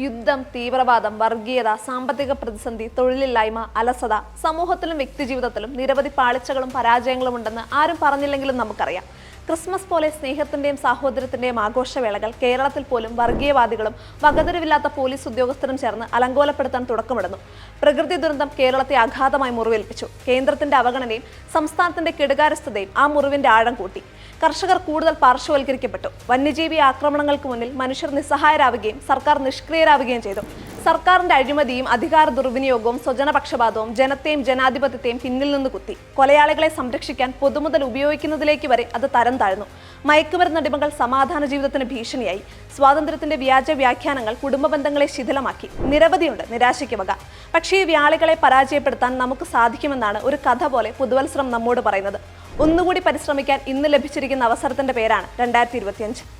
യുദ്ധം, തീവ്രവാദം, വർഗീയത, സാമ്പത്തിക പ്രതിസന്ധി, തൊഴിലില്ലായ്മ, അലസത, സമൂഹത്തിലും വ്യക്തിജീവിതത്തിലും നിരവധി പാളിച്ചകളും പരാജയങ്ങളും ഉണ്ടെന്ന് ആരും പറഞ്ഞില്ലെങ്കിലും നമുക്കറിയാം. ക്രിസ്മസ് പോലെ സ്നേഹത്തിന്റെയും സാഹോദര്യത്തിന്റെയും ആഘോഷവേളകൾ കേരളത്തിൽ പോലും വർഗീയവാദികളും വകതിരിവില്ലാത്ത പോലീസ് ഉദ്യോഗസ്ഥരും ചേർന്ന് അലങ്കോലപ്പെടുത്താൻ തുടക്കമിടുന്നു. പ്രകൃതി ദുരന്തം കേരളത്തെ അഗാധമായി മുറിവേൽപ്പിച്ചു. കേന്ദ്രത്തിന്റെ അവഗണനയും സംസ്ഥാനത്തിന്റെ കെടുകാര്യസ്ഥതയും ആ മുറിവിന്റെ ആഴം കൂട്ടി. കർഷകർ കൂടുതൽ പാർശ്വവൽക്കരിക്കപ്പെട്ടു. വന്യജീവി ആക്രമണങ്ങൾക്ക് മുന്നിൽ മനുഷ്യർ നിസ്സഹായരാവുകയും സർക്കാർ നിഷ്ക്രിയരാവുകയും ചെയ്തു. സർക്കാരിന്റെ അഴിമതിയും അധികാര ദുർവിനിയോഗവും സ്വജനപക്ഷപാതവും ജനത്തെയും ജനാധിപത്യത്തെയും പിന്നിൽ നിന്ന് കുത്തി. കൊലയാളികളെ സംരക്ഷിക്കാൻ പൊതുമുതൽ ഉപയോഗിക്കുന്നതിലേക്ക് വരെ അത് തരം താഴ്ന്നു. മയക്കുമരുന്നടിമകൾ സമാധാന ജീവിതത്തിന് ഭീഷണിയായി. സ്വാതന്ത്ര്യത്തിന്റെ വ്യാജ വ്യാഖ്യാനങ്ങൾ കുടുംബ ബന്ധങ്ങളെ ശിഥിലമാക്കി. നിരവധിയുണ്ട് നിരാശയ്ക്ക് വക. പക്ഷേ ഈ വ്യാളികളെ പരാജയപ്പെടുത്താൻ നമുക്ക് സാധിക്കുമെന്നാണ് ഒരു കഥ പോലെ പുതുവത്സരം നമ്മോട് പറയുന്നത്. ഒന്നുകൂടി പരിശ്രമിക്കാൻ ഇന്ന് ലഭിച്ചിരിക്കുന്ന അവസരത്തിന്റെ പേരാണ് 2025.